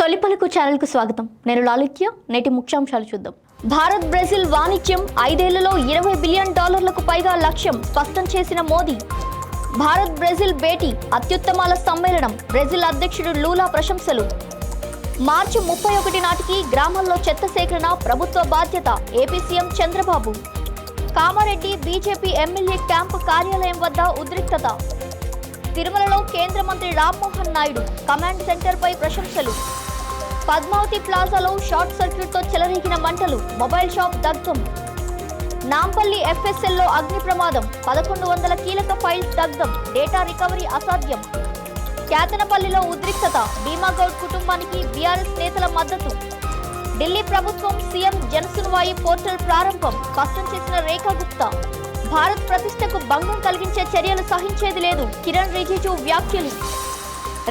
తొలిపలుకు channel కు స్వాగతం. నేను లాలిత్య. నేటి ముఖ్యాంశాలు చూద్దాం. భారత్ బ్రెజిల్ వాణిజ్యం 5 ఏళ్లలో $20 బిలియన్ పైగా లక్ష్యం స్పష్టం చేసిన మోదీ. భారత్ బ్రెజిల్ భేటీ అత్యుత్తమాల సమ్మేళనం. బ్రెజిల్ అధ్యక్షుడు లూలా ప్రశంసలు. మార్చి 31 నాటికి గ్రామాల్లో చెత్త సేకరణ ప్రభుత్వ బాధ్యత. AP CM Chandrababu. Kamareddy BJP MLA camp కార్యాలయం వద్ద ఉద్రిక్తత. తిరుమలలో కేంద్ర మంత్రి రామ్మోహన్ నాయుడు కమాండ్ సెంటర్ పై ప్రశంసలు. పద్మావతి ప్లాజాలో షార్ట్ సర్క్యూట్ తో చెలరేగిన మంటలు. మొబైల్ షాప్ దగ్ధం. నాంపల్లి ఎఫ్ఎస్ఎల్లో అగ్ని ప్రమాదం. 1100 కీలక ఫైల్స్ దగ్ధం. డేటా రికవరీ అసాధ్యం. కేతనపల్లిలో ఉద్రిక్తత. భీమాగౌడ్ కుటుంబానికి బీఆర్ఎస్ నేతల మద్దతు. ఢిల్లీ ప్రభుత్వం సీఎం జనసునవాయి పోర్టల్ ప్రారంభం స్పష్టం చేసిన రేఖా గుప్తా. భారత్ ప్రతిష్టకు భంగం కలిగించే చర్యలు సహించేది లేదు. కిరణ్ రిజిజు వ్యాఖ్యలు.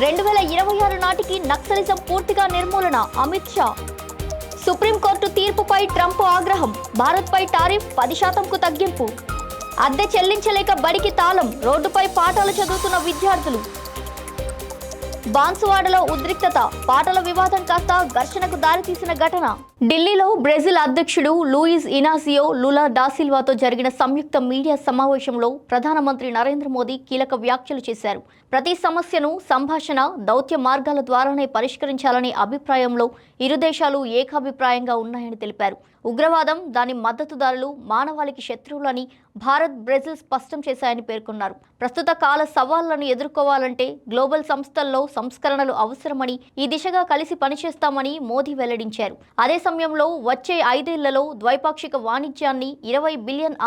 2026 నాటికి నక్సలిజం పూర్తిగా నిర్మూలన. అమిత్ షా. సుప్రీంకోర్టు తీర్పుపై ట్రంప్ ఆగ్రహం. భారత్పై టారిఫ్ 10%కు తగ్గింపు. అద్దె చెల్లించలేక బడికి తాళం. రోడ్డుపై పాఠాలు చదువుతున్న విద్యార్థులు. బాన్సువాడలో ఉద్రిక్తత. పాటల వివాదం కాస్త ఘర్షణకు దారితీసిన ఘటన. ఢిల్లీలో బ్రెజిల్ అధ్యక్షుడు లూయిజ్ ఇనాసియో లూలా డా సిల్వాతో జరిగిన సంయుక్త మీడియా సమావేశంలో ప్రధానమంత్రి నరేంద్ర మోదీ కీలక వ్యాఖ్యలు చేశారు. ప్రతి సమస్యను సంభాషణ, దౌత్య మార్గాల ద్వారానే పరిష్కరించాలనే అభిప్రాయంలో ఇరు దేశాలు ఏకాభిప్రాయంగా ఉన్నాయని తెలిపారు. ఉగ్రవాదం, దాని మద్దతుదారులు మానవాళికి శత్రువులని భారత్, బ్రెజిల్ స్పష్టం చేశాయని పేర్కొన్నారు. ప్రస్తుత కాల సవాళ్లను ఎదుర్కోవాలంటే గ్లోబల్ సంస్థల్లో సంస్కరణలు అవసరమని, ఈ దిశగా కలిసి పనిచేస్తామని మోదీ వెల్లడించారు. అదే సమయంలో వచ్చే 5 ఏళ్లలో ద్వైపాక్షిక వాణిజ్యాన్ని $20 బిలియన్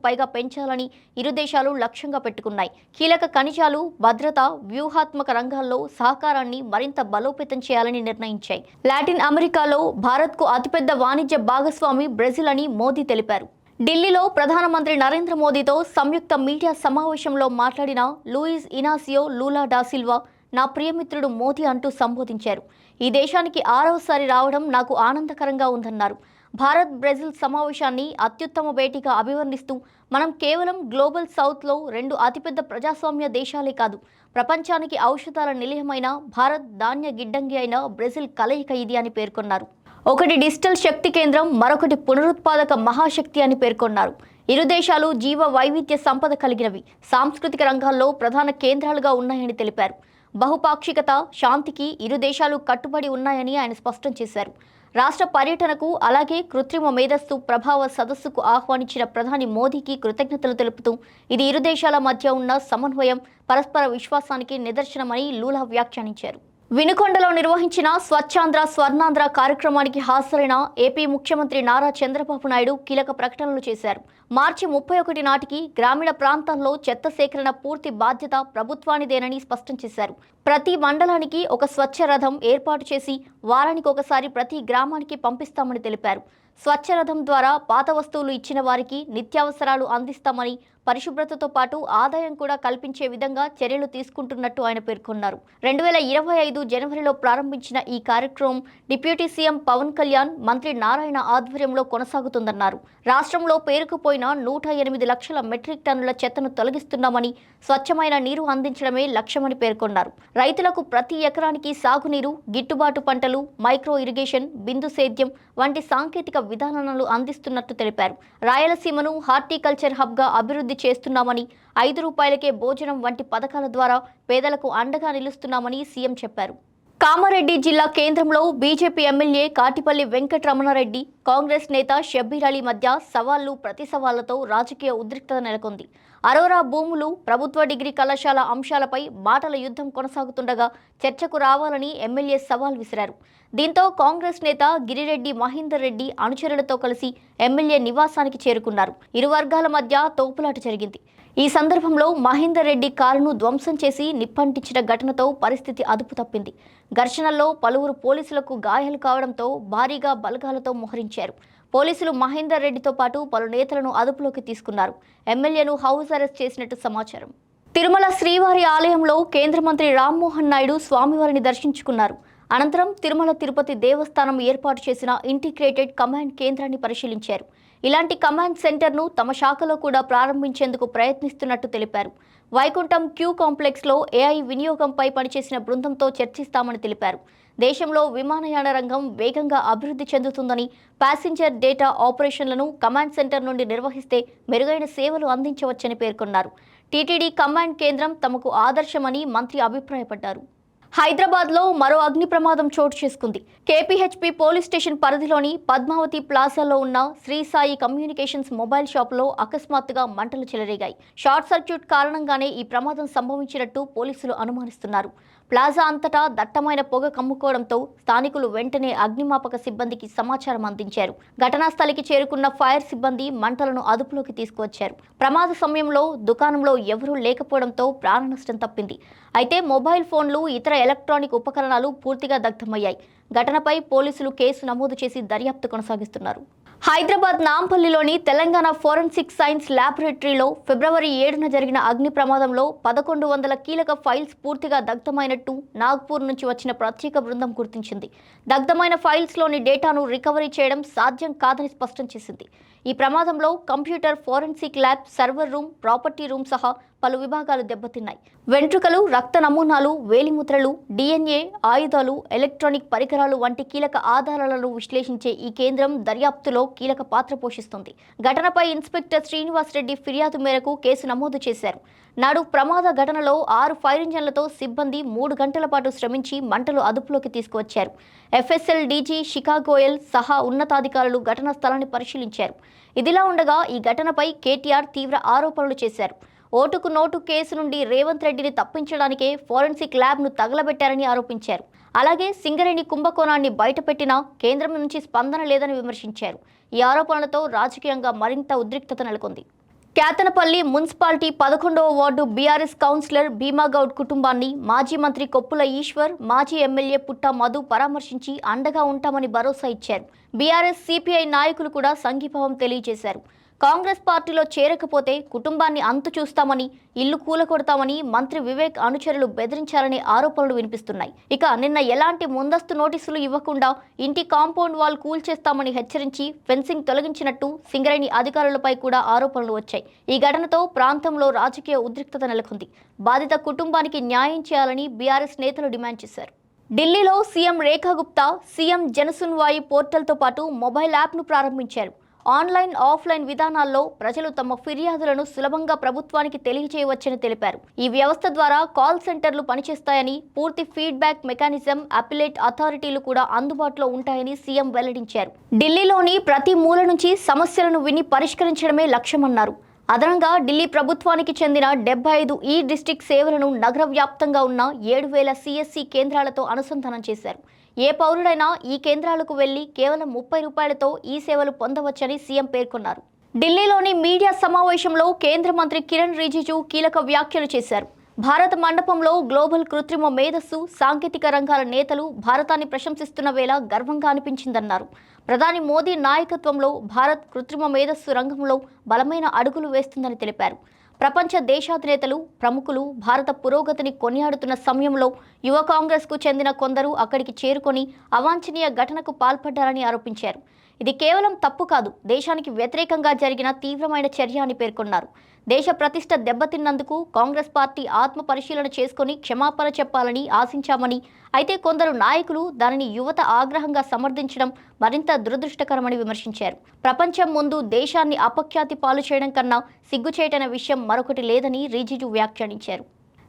పైగా పెంచాలని ఇరు దేశాలు లక్ష్యంగా పెట్టుకున్నాయి. కీలక ఖనిజాలు, భద్రత, వ్యూహాత్మక రంగాల్లో సహకారాన్ని మరింత బలోపేతం చేయాలని నిర్ణయించాయి. లాటిన్ అమెరికాలో భారత్కు అతిపెద్ద వాణిజ్య భాగస్వామి బ్రెజిల్ అని మోదీ తెలిపారు. ఢిల్లీలో ప్రధానమంత్రి నరేంద్ర మోదీతో సంయుక్త మీడియా సమావేశంలో మాట్లాడిన Luiz Inacio Lula da Silva నా ప్రియమిత్రుడు మోదీ అంటూ సంబోధించారు. ఈ దేశానికి 6వసారి రావడం నాకు ఆనందకరంగా ఉందన్నారు. భారత్ బ్రెజిల్ సమావేశాన్ని అత్యుత్తమ భేటీగా అభివర్ణిస్తూ మనం కేవలం గ్లోబల్ సౌత్లో 2 అతిపెద్ద ప్రజాస్వామ్య దేశాలే కాదు, ప్రపంచానికి ఔషధాల నిలయమైన భారత్, ధాన్య గిడ్డంగి అయిన బ్రెజిల్ కలయిక ఇది అని పేర్కొన్నారు. ఒకటి డిజిటల్ శక్తి కేంద్రం, మరొకటి పునరుత్పాదక మహాశక్తి అని పేర్కొన్నారు. ఇరు దేశాలు జీవ వైవిధ్య సంపద కలిగినవి, సాంస్కృతిక రంగాల్లో ప్రధాన కేంద్రాలుగా ఉన్నాయని తెలిపారు. బహుపాక్షికత, శాంతికి ఇరు దేశాలు కట్టుబడి ఉన్నాయని ఆయన స్పష్టం చేశారు. రాష్ట్ర పర్యటనకు, అలాగే కృత్రిమ మేధస్సు ప్రభావ సదస్సుకు ఆహ్వానించిన ప్రధాని మోదీకి కృతజ్ఞతలు తెలుపుతూ ఇది ఇరు దేశాల మధ్య ఉన్న సమన్వయం, పరస్పర విశ్వాసానికి నిదర్శనమని లూలా వ్యాఖ్యానించారు. వినుకొండలో నిర్వహించిన స్వచ్ఛాంధ్ర స్వర్ణాంధ్ర కార్యక్రమానికి హాజరైన ఏపీ ముఖ్యమంత్రి నారా చంద్రబాబు నాయుడు కీలక ప్రకటనలు చేశారు. మార్చి 31 నాటికి గ్రామీణ ప్రాంతాల్లో చెత్త సేకరణ పూర్తి బాధ్యత ప్రభుత్వానిదేనని స్పష్టం చేశారు. ప్రతి మండలానికి ఒక స్వచ్ఛ రథం ఏర్పాటు చేసి వారానికి ఒకసారి ప్రతి గ్రామానికి పంపిస్తామని తెలిపారు. స్వచ్ఛ రథం ద్వారా పాత వస్తువులు ఇచ్చిన వారికి నిత్యావసరాలు అందిస్తామని, పరిశుభ్రతతో పాటు ఆదాయం కూడా కల్పించే విధంగా చర్యలు తీసుకుంటున్నట్టు ఆయన పేర్కొన్నారు. 2025 జనవరిలో ప్రారంభించిన ఈ కార్యక్రమం డిప్యూటీ సీఎం పవన్ కళ్యాణ్, మంత్రి నారాయణ ఆధ్వర్యంలో కొనసాగుతుందన్నారు. రాష్ట్రంలో పేరుకుపోయిన 108 లక్షల మెట్రిక్ టన్నుల చెత్తను తొలగిస్తున్నామని, స్వచ్ఛమైన నీరు అందించడమే లక్ష్యమని పేర్కొన్నారు. రైతులకు ప్రతి ఎకరానికి సాగునీరు, గిట్టుబాటు పంటలు, మైక్రో ఇరిగేషన్, బిందు సేద్యం వంటి సాంకేతిక విధానాలను అందిస్తున్నట్టు తెలిపారు. రాయలసీమను హార్టికల్చర్ హబ్గా అభివృద్ధి చేస్తున్నామని, ₹5కే భోజనం వంటి పథకాల ద్వారా పేదలకు అండగా నిలుస్తున్నామని సీఎం చెప్పారు. కామారెడ్డి జిల్లా కేంద్రంలో బీజేపీ ఎమ్మెల్యే కాటిపల్లి వెంకటరమణారెడ్డి, కాంగ్రెస్ నేత షబ్బీర్ అలీ మధ్య సవాళ్లు ప్రతి సవాళ్లతో రాజకీయ ఉద్రిక్తత నెలకొంది. అరోరా భూములు, ప్రభుత్వ డిగ్రీ కళాశాల అంశాలపై మాటల యుద్ధం కొనసాగుతుండగా చర్చకు రావాలని ఎమ్మెల్యే సవాల్ విసిరారు. దీంతో కాంగ్రెస్ నేత గిరిరెడ్డి మహేందర్ రెడ్డి అనుచరులతో కలిసి ఎమ్మెల్యే నివాసానికి చేరుకున్నారు. ఇరు వర్గాల మధ్య తోపులాట జరిగింది. ఈ సందర్భంలో మహేందర్ రెడ్డి కారును ధ్వంసం చేసి నిప్పంటించిన ఘటనతో పరిస్థితి అదుపు తప్పింది. ఘర్షణల్లో పలువురు పోలీసులకు గాయాలు కావడంతో భారీగా బలగాలతో మోహరించారు. పోలీసులు మహేందర్ రెడ్డితో పాటు పలు నేతలను అదుపులోకి తీసుకున్నారు. ఎమ్మెల్యేను హౌస్ అరెస్ట్ చేసినట్టు సమాచారం. తిరుమల శ్రీవారి ఆలయంలో కేంద్ర మంత్రి రామ్మోహన్ నాయుడు స్వామివారిని దర్శించుకున్నారు. అనంతరం తిరుమల తిరుపతి దేవస్థానం ఏర్పాటు చేసిన ఇంటిగ్రేటెడ్ కమాండ్ కేంద్రాన్ని పరిశీలించారు. ఇలాంటి కమాండ్ సెంటర్ను తమ శాఖలో కూడా ప్రారంభించేందుకు ప్రయత్నిస్తున్నట్టు తెలిపారు. వైకుంఠం క్యూ కాంప్లెక్స్లో ఏఐ వినియోగంపై పనిచేసిన బృందంతో చర్చిస్తామని తెలిపారు. దేశంలో విమానయాన రంగం వేగంగా అభివృద్ధి చెందుతుందని, ప్యాసింజర్ డేటా ఆపరేషన్లను కమాండ్ సెంటర్ నుండి నిర్వహిస్తే మెరుగైన సేవలు అందించవచ్చని పేర్కొన్నారు. టీటీడీ కమాండ్ కేంద్రం తమకు ఆదర్శమని మంత్రి అభిప్రాయపడ్డారు. హైదరాబాద్లో మరో అగ్ని ప్రమాదం చోటు చేసుకుంది. కేపీహెచ్పీ పోలీస్ స్టేషన్ పరిధిలోని పద్మావతి ప్లాజాలో ఉన్న శ్రీ సాయి కమ్యూనికేషన్స్ మొబైల్ షాపులో అకస్మాత్తుగా మంటలు చెలరేగాయి. షార్ట్ సర్క్యూట్ కారణంగానే ఈ ప్రమాదం సంభవించినట్టు పోలీసులు అనుమానిస్తున్నారు. ప్లాజా అంతటా దట్టమైన పొగ కమ్ముకోవడంతో స్థానికులు వెంటనే అగ్నిమాపక సిబ్బందికి సమాచారం అందించారు. ఘటనా స్థలికి చేరుకున్న ఫైర్ సిబ్బంది మంటలను అదుపులోకి తీసుకువచ్చారు. ప్రమాద సమయంలో దుకాణంలో ఎవరూ లేకపోవడంతో ప్రాణ నష్టం తప్పింది. అయితే మొబైల్ ఫోన్లు, ఇతర ఎలక్ట్రానిక్ ఉపకరణాలు పూర్తిగా దగ్ధమయ్యాయి. ఘటనపై పోలీసులు కేసు నమోదు చేసి దర్యాప్తు కొనసాగిస్తున్నారు. హైదరాబాద్ నాంపల్లిలోని తెలంగాణ ఫోరెన్సిక్ సైన్స్ ల్యాబొరేటరీలో ఫిబ్రవరి 7న జరిగిన అగ్ని ప్రమాదంలో 1100 కీలక ఫైల్స్ పూర్తిగా దగ్ధమైనట్టు నాగ్పూర్ నుంచి వచ్చిన ప్రత్యేక బృందం గుర్తించింది. దగ్ధమైన ఫైల్స్లోని డేటాను రికవరీ చేయడం సాధ్యం కాదని స్పష్టం చేసింది. ఈ ప్రమాదంలో computer, forensic lab, server room, property room సహా పలు విభాగాలు దెబ్బతిన్నాయి. వెంట్రుకలు, రక్త నమూనాలు, వేలిముద్రలు, DNA, ఆయుధాలు, ఎలక్ట్రానిక్ పరికరాలు వంటి కీలక ఆధారాలను విశ్లేషించే ఈ కేంద్రం దర్యాప్తులో కీలక పాత్ర పోషిస్తుంది. ఘటనపై ఇన్స్పెక్టర్ శ్రీనివాస్ రెడ్డి ఫిర్యాదు మేరకు కేసు నమోదు చేశారు. నాడు ప్రమాద ఘటనలో 6 ఫైర్ ఇంజన్లతో సిబ్బంది 3 గంటల పాటు శ్రమించి మంటలు అదుపులోకి తీసుకువచ్చారు. FSL డీజీ శిఖా గోయల్ సహా ఉన్నతాధికారులు ఘటనా స్థలాన్ని పరిశీలించారు. ఇదిలా ఉండగా ఈ ఘటనపై కేటీఆర్ తీవ్ర ఆరోపణలు చేశారు. ఓటుకు నోటు కేసు నుండి రేవంత్ రెడ్డిని తప్పించడానికే ఫోరెన్సిక్ ల్యాబ్ను తగలబెట్టారని ఆరోపించారు. అలాగే సింగరేణి కుంభకోణాన్ని బయటపెట్టినా కేంద్రం నుంచి స్పందన లేదని విమర్శించారు. ఈ ఆరోపణలతో రాజకీయంగా మరింత ఉద్రిక్తత నెలకొంది. కేతనపల్లి మున్సిపాలిటీ 11వ వార్డు బీఆర్ఎస్ కౌన్సిలర్ భీమాగౌడ్ కుటుంబాన్ని మాజీ మంత్రి కొప్పుల ఈశ్వర్, మాజీ ఎమ్మెల్యే పుట్ట మధు పరామర్శించి అండగా ఉంటామని భరోసా ఇచ్చారు. బీఆర్ఎస్, సిపిఐ నాయకులు కూడా సంఘీభావం తెలియజేశారు. కాంగ్రెస్ పార్టీలో చేరకపోతే కుటుంబాన్ని అంతు చూస్తామని, ఇల్లు కూలగొడతామని మంత్రి వివేక్ అనుచరులు బెదిరించారనే ఆరోపణలు వినిపిస్తున్నాయి. ఇక నిన్న ఎలాంటి ముందస్తు నోటీసులు ఇవ్వకుండా ఇంటి కాంపౌండ్ వాల్ కూల్చేస్తామని హెచ్చరించి ఫెన్సింగ్ తొలగించినట్టు సింగరేణి అధికారులపై కూడా ఆరోపణలు వచ్చాయి. ఈ ఘటనతో ప్రాంతంలో రాజకీయ ఉద్రిక్తత నెలకొంది. బాధిత కుటుంబానికి న్యాయం చేయాలని బీఆర్ఎస్ నేతలు డిమాండ్ చేశారు. ఢిల్లీలో సీఎం రేఖా గుప్తా సీఎం జనసున్వాయి పోర్టల్తో పాటు మొబైల్ యాప్ను ప్రారంభించారు. ఆన్లైన్, ఆఫ్లైన్ విధానాల్లో ప్రజలు తమ ఫిర్యాదులను సులభంగా ప్రభుత్వానికి తెలియజేయవచ్చని తెలిపారు. ఈ వ్యవస్థ ద్వారా కాల్ సెంటర్లు పనిచేస్తాయని, పూర్తి ఫీడ్బ్యాక్ మెకానిజం, అపిలేట్ అథారిటీలు కూడా అందుబాటులో ఉంటాయని సీఎం వెల్లడించారు. ఢిల్లీలోని ప్రతి మూల నుంచి సమస్యలను విని పరిష్కరించడమే లక్ష్యమన్నారు. అదనంగా ఢిల్లీ ప్రభుత్వానికి చెందిన 75 ఈ డిస్ట్రిక్ట్ సేవలను నగర వ్యాప్తంగా ఉన్న 7,000 CSC కేంద్రాలతో అనుసంధానం చేశారు. ఏ పౌరుడైనా ఈ కేంద్రాలకు వెళ్లి కేవలం 30 రూపాయలతో ఈ సేవలు పొందవచ్చని సీఎం పేర్కొన్నారు. ఢిల్లీలోని మీడియా సమావేశంలో కేంద్ర మంత్రి కిరణ్ రిజిజు కీలక వ్యాఖ్యలు చేశారు. భారత మండపంలో గ్లోబల్ కృత్రిమ మేధస్సు, సాంకేతిక రంగాల నేతలు భారతాన్ని ప్రశంసిస్తున్న వేళ గర్వంగా అనిపించిందన్నారు. ప్రధాని మోదీ నాయకత్వంలో భారత్ కృత్రిమ మేధస్సు రంగంలో బలమైన అడుగులు వేస్తుందని తెలిపారు. ప్రపంచ దేశాధినేతలు, ప్రముఖులు భారత పురోగతిని కొనియాడుతున్న సమయంలో యువ కాంగ్రెస్కు చెందిన కొందరు అక్కడికి చేరుకొని అవాంఛనీయ ఘటనకు పాల్పడ్డారని ఆరోపించారు. ఇది కేవలం తప్పు కాదు, దేశానికి వ్యతిరేకంగా జరిగిన తీవ్రమైన చర్య అని పేర్కొన్నారు. దేశ ప్రతిష్ట దెబ్బతిన్నందుకు కాంగ్రెస్ పార్టీ ఆత్మ పరిశీలన చేసుకుని క్షమాపణ చెప్పాలని ఆశించామని, అయితే కొందరు నాయకులు దానిని యువత ఆగ్రహంగా సమర్థించడం మరింత దురదృష్టకరమని విమర్శించారు. ప్రపంచం ముందు దేశాన్ని అపఖ్యాతి పాలు చేయడం కన్నా సిగ్గుచేటైన విషయం మరొకటి లేదని రిజిజు వ్యాఖ్యానించారు.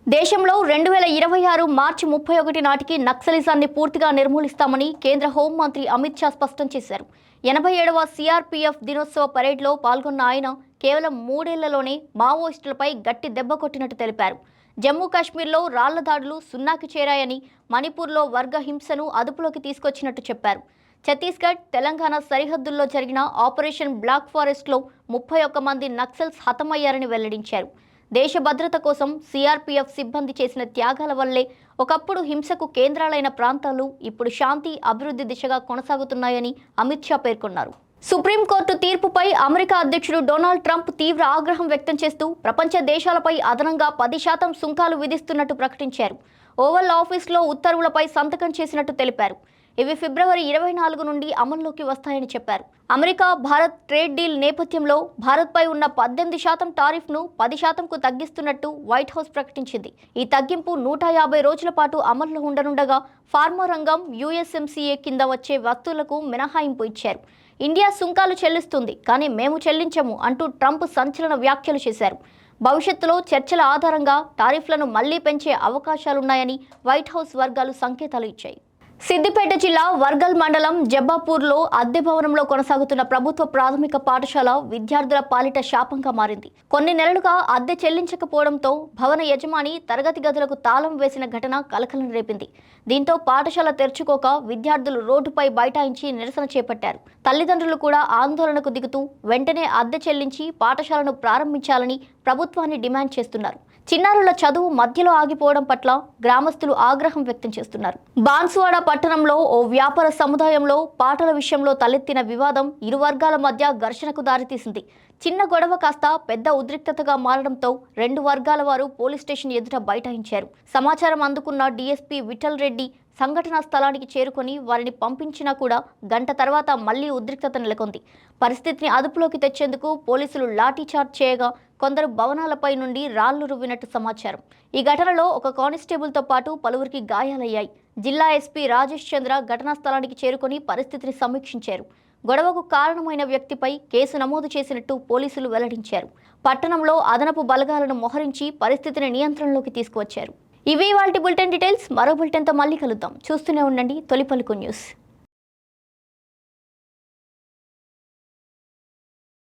దేశంలో 2026 మార్చి 31 నాటికి నక్సలిజాన్ని పూర్తిగా నిర్మూలిస్తామని కేంద్ర హోంమంత్రి అమిత్ షా స్పష్టం చేశారు. 87వ CRPF దినోత్సవ పరేడ్లో పాల్గొన్న ఆయన కేవలం 3 ఏళ్లలోనే మావోయిస్టులపై గట్టి దెబ్బ కొట్టినట్టు తెలిపారు. జమ్మూ కాశ్మీర్లో రాళ్ల దాడులు సున్నాకి చేరాయని, మణిపూర్లో వర్గ హింసను అదుపులోకి తీసుకొచ్చినట్టు చెప్పారు. ఛత్తీస్గఢ్, తెలంగాణ సరిహద్దుల్లో జరిగిన ఆపరేషన్ బ్లాక్ ఫారెస్ట్లో 31 మంది నక్సల్స్ హతమయ్యారని వెల్లడించారు. దేశ భద్రత కోసం CRPF సిబ్బంది చేసిన త్యాగాల వల్లే ఒకప్పుడు హింసకు కేంద్రాలైన ప్రాంతాలు ఇప్పుడు శాంతి, అభివృద్ధి దిశగా కొనసాగుతున్నాయని అమిత్ షా పేర్కొన్నారు. సుప్రీంకోర్టు తీర్పుపై అమెరికా అధ్యక్షుడు డొనాల్డ్ ట్రంప్ తీవ్ర ఆగ్రహం వ్యక్తం చేస్తూ ప్రపంచ దేశాలపై అదనంగా 10% సుంకాలు విధిస్తున్నట్టు ప్రకటించారు. ఓవల్ ఆఫీస్లో ఉత్తర్వులపై సంతకం చేసినట్టు తెలిపారు. ఇవి ఫిబ్రవరి 24 నుండి అమల్లోకి వస్తాయని చెప్పారు. అమెరికా భారత్ ట్రేడ్ డీల్ నేపథ్యంలో భారత్పై ఉన్న 18% టారిఫ్ను 10%కు తగ్గిస్తున్నట్టు వైట్ హౌస్ ప్రకటించింది. ఈ తగ్గింపు 150 రోజుల పాటు అమల్లో ఉండనుండగా ఫార్మా రంగం యుఎస్ఎంసీఏ కింద వచ్చే వస్తువులకు మినహాయింపు ఇచ్చారు. ఇండియా సుంకాలు చెల్లిస్తుంది, కానీ మేము చెల్లించము అంటూ ట్రంప్ సంచలన వ్యాఖ్యలు చేశారు. భవిష్యత్తులో చర్చల ఆధారంగా టారిఫ్లను మళ్లీ పెంచే అవకాశాలున్నాయని వైట్ హౌస్ వర్గాలు సంకేతాలు ఇచ్చాయి. సిద్దిపేట జిల్లా వర్గల్ మండలం జబ్బాపూర్లో అద్దె భవనంలో కొనసాగుతున్న ప్రభుత్వ ప్రాథమిక పాఠశాల విద్యార్థుల పాలిట శాపంగా మారింది. కొన్ని నెలలుగా అద్దె చెల్లించకపోవడంతో భవన యజమాని తరగతి గదులకు తాళం వేసిన ఘటన కలకలం రేపింది. దీంతో పాఠశాల తెరుచుకోక విద్యార్థులు రోడ్డుపై బైఠాయించి నిరసన చేపట్టారు. తల్లిదండ్రులు కూడా ఆందోళనకు దిగుతూ వెంటనే అద్దె చెల్లించి పాఠశాలను ప్రారంభించాలని ప్రభుత్వాన్ని డిమాండ్ చేస్తున్నారు. చిన్నారుల చదువు మధ్యలో ఆగిపోవడం పట్ల గ్రామస్తులు ఆగ్రహం వ్యక్తం చేస్తున్నారు. బాన్సువాడ పట్టణంలో ఓ వ్యాపార సముదాయంలో పాటల విషయంలో తలెత్తిన వివాదం ఇరు వర్గాల మధ్య ఘర్షణకు దారితీసింది. చిన్న గొడవ కాస్త పెద్ద ఉద్రిక్తతగా మారడంతో రెండు వర్గాల వారు పోలీస్ స్టేషన్ ఎదుట బైఠాయించారు. సమాచారం అందుకున్న డీఎస్పీ విఠల్ రెడ్డి సంఘటనా స్థలానికి చేరుకొని వారిని పంపించినా కూడా గంట తర్వాత మళ్లీ ఉద్రిక్తత నెలకొంది. పరిస్థితిని అదుపులోకి తెచ్చేందుకు పోలీసులు లాఠీచార్జ్ చేయగా కొందరు భవనాలపై నుండి రాళ్లు రువ్వినట్టు సమాచారం. ఈ ఘటనలో ఒక కానిస్టేబుల్తో పాటు పలువురికి గాయాలయ్యాయి. జిల్లా ఎస్పీ రాజేష్ చంద్ర ఘటనా స్థలానికి చేరుకొని పరిస్థితిని సమీక్షించారు. గొడవకు కారణమైన వ్యక్తిపై కేసు నమోదు చేసినట్టు పోలీసులు వెల్లడించారు. పట్టణంలో అదనపు బలగాలను మోహరించి పరిస్థితిని నియంత్రణలోకి తీసుకువచ్చారు. ఇవి ఇవాల్టి బులెటిన్ డీటెయిల్స్. మరో బులెటిన్తో మళ్ళీ కలుద్దాం. చూస్తూనే ఉండండి తొలి పలుకు న్యూస్.